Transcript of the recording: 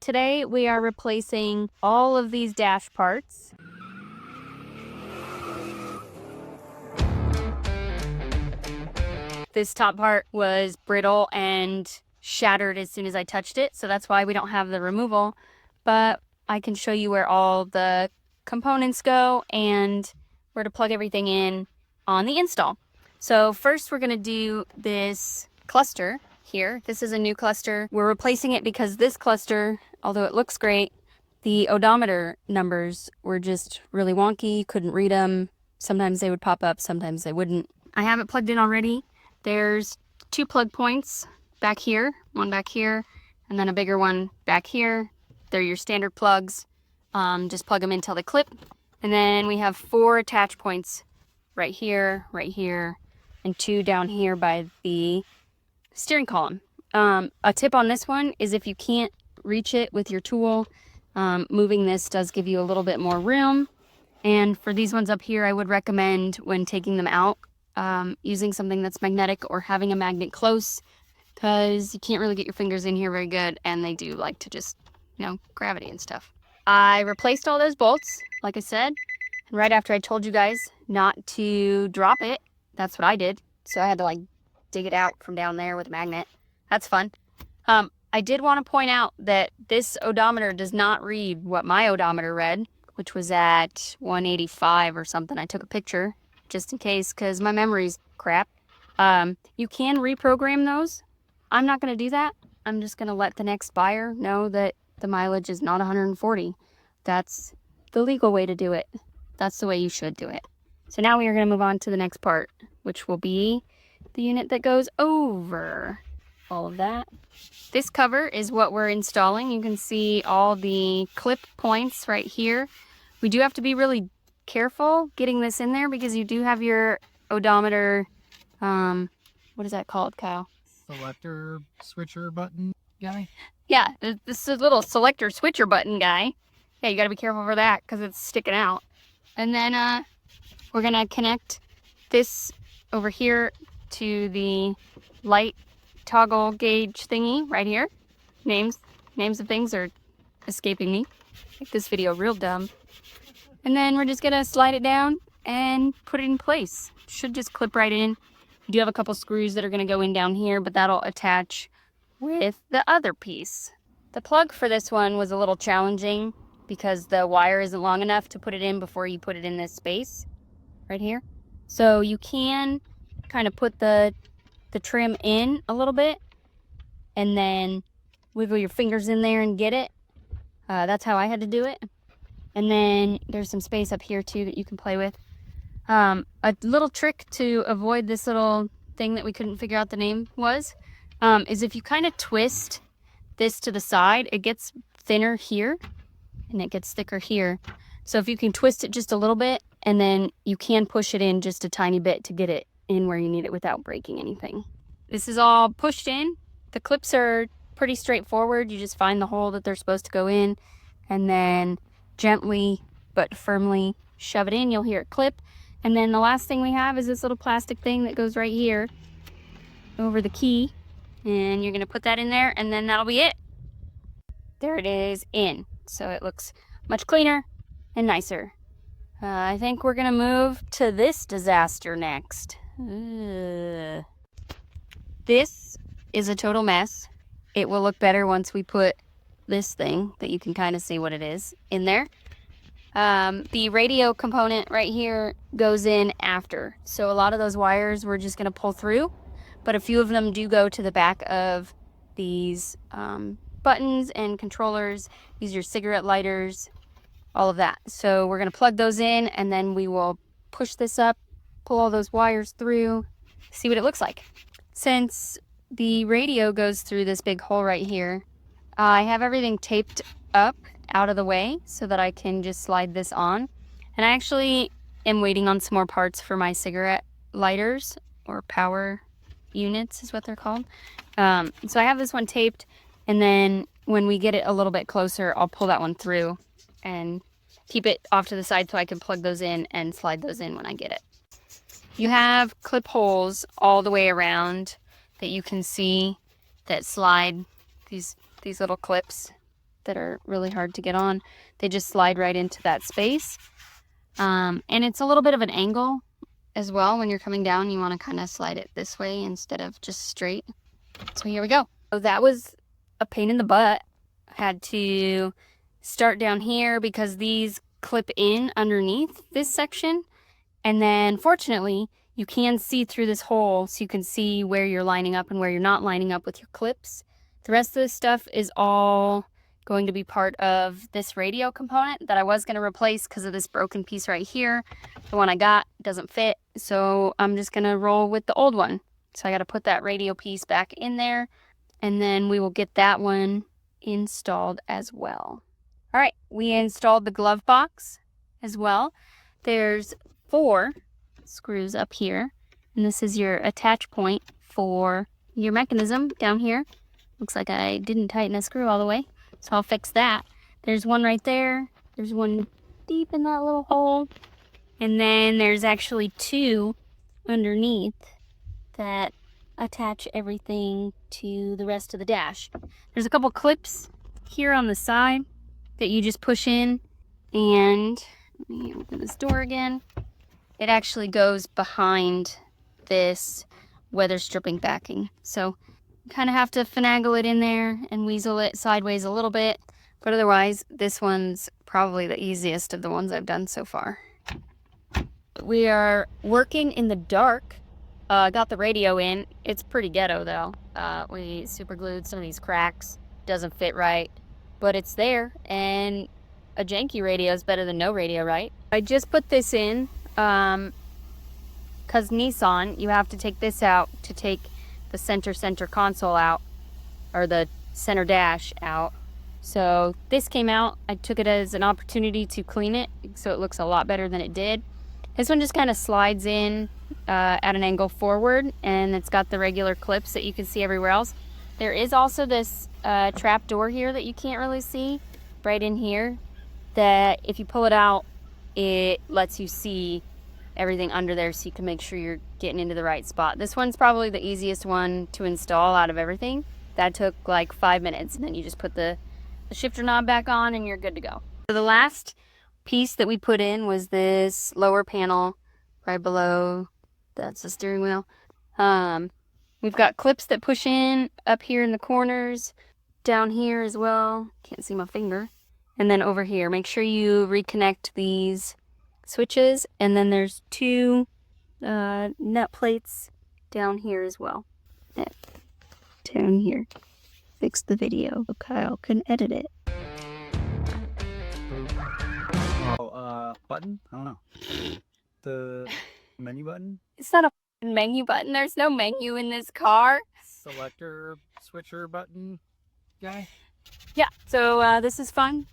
Today we are replacing all of these dash parts. This top part was brittle and shattered as soon as I touched it, so that's why we don't have the removal. But I can show you where all the components go and where to plug everything in on the install. So first we're going to do this cluster here. This is a new cluster. We're replacing it because this cluster, although it looks great, the odometer numbers were just really wonky, couldn't read them. Sometimes they would pop up, sometimes they wouldn't. I have it plugged in already. There's 2 plug points back here, one back here, and then a bigger one back here. They're your standard plugs. Just plug them in till they clip. And then we have 4 attach points right here, and 2 down here by the steering column. A tip on this one is if you can't reach it with your tool, moving this does give you a little bit more room. And for these ones up here, I would recommend when taking them out, using something that's magnetic or having a magnet close, because you can't really get your fingers in here very good, and they do like to just, gravity and stuff. I replaced all those bolts, like I said, and right after I told you guys not to drop it, that's what I did. So I had to dig it out from down there with a magnet. That's fun. I did want to point out that this odometer does not read what my odometer read, which was at 185 or something. I took a picture just in case because my memory's crap. You can reprogram those. I'm not going to do that. I'm just going to let the next buyer know that the mileage is not 140. That's the legal way to do it. That's the way you should do it. So now we are going to move on to the next part, which will be the unit that goes over all of that. This cover is what we're installing. You can see all the clip points right here. We do have to be really careful getting this in there because you do have your odometer, what is that called, Kyle? Selector switcher button guy? Yeah, this is a little selector switcher button guy. Yeah, you got to be careful for that because it's sticking out. And then we're going to connect this over here to the light toggle gauge thingy right here. Names of things are escaping me. Make this video real dumb. And then we're just going to slide it down and put it in place. Should just clip right in. We do have a couple screws that are going to go in down here, but that'll attach with the other piece. The plug for this one was a little challenging because the wire isn't long enough to put it in before you put it in this space right here. So you can kind of put the trim in a little bit and then wiggle your fingers in there and get it. That's how I had to do it. And then there's some space up here too that you can play with. A little trick to avoid this little thing that we couldn't figure out the name was, is if you kind of twist this to the side, it gets thinner here and it gets thicker here. So if you can twist it just a little bit, and then you can push it in just a tiny bit to get it in where you need it without breaking anything. This is all pushed in. The clips are pretty straightforward. You just find the hole that they're supposed to go in and then gently but firmly shove it in. You'll hear it clip. And then the last thing we have is this little plastic thing that goes right here over the key. And you're going to put that in there, and then that'll be it. There it is in. So it looks much cleaner and nicer. I think we're going to move to this disaster next. This is a total mess. It will look better once we put this thing that you can kind of see what it is in there. The radio component right here goes in after. So a lot of those wires we're just going to pull through, but a few of them do go to the back of these buttons and controllers. These are your cigarette lighters, all of that. So we're going to plug those in, and then we will push this up, pull all those wires through, see what it looks like. Since the radio goes through this big hole right here, I have everything taped up out of the way so that I can just slide this on. And I actually am waiting on some more parts for my cigarette lighters, or power units is what they're called. So I have this one taped, and then when we get it a little bit closer, I'll pull that one through and keep it off to the side so I can plug those in and slide those in when I get it. You have clip holes all the way around that you can see that slide these little clips that are really hard to get on. They just slide right into that space. And it's a little bit of an angle as well. When you're coming down, you want to kind of slide it this way instead of just straight. So here we go. So that was a pain in the butt. I had to start down here because these clip in underneath this section. And then fortunately, you can see through this hole so you can see where you're lining up and where you're not lining up with your clips. The rest of this stuff is all going to be part of this radio component that I was going to replace because of this broken piece right here. The one I got doesn't fit, so I'm just going to roll with the old one. So I got to put that radio piece back in there, and then we will get that one installed as well. All right, we installed the glove box as well. There's 4 screws up here, and this is your attach point for your mechanism down here. Looks like I didn't tighten a screw all the way, so I'll fix that. There's one right there. There's one deep in that little hole, and then there's actually 2 underneath that attach everything to the rest of the dash. There's a couple clips here on the side that you just push in, and let me open this door again. It actually goes behind this weather stripping backing. So you kind of have to finagle it in there and weasel it sideways a little bit. But otherwise, this one's probably the easiest of the ones I've done so far. We are working in the dark. Got the radio in. It's pretty ghetto though. We super glued some of these cracks. Doesn't fit right, but it's there. And a janky radio is better than no radio, right? I just put this in. Because Nissan, you have to take this out to take the center console out, or the center dash out. So this came out. I took it as an opportunity to clean it so it looks a lot better than it did. This one just kind of slides in at an angle forward, and it's got the regular clips that you can see everywhere else. There is also this trap door here that you can't really see right in here, that if you pull it out, it lets you see everything under there so you can make sure you're getting into the right spot. This one's probably the easiest one to install out of everything. That took like 5 minutes, and then you just put the shifter knob back on and you're good to go. So the last piece that we put in was this lower panel right below. That's the steering wheel. We've got clips that push in up here in the corners, down here as well. Can't see my finger. And then over here, make sure you reconnect these switches, and then there's 2 nut plates down here as well. Down here. Fix the video so Kyle can edit it. Button? I don't know. The menu button? It's not a menu button. There's no menu in this car. Selector, switcher button guy? Yeah, so this is fun.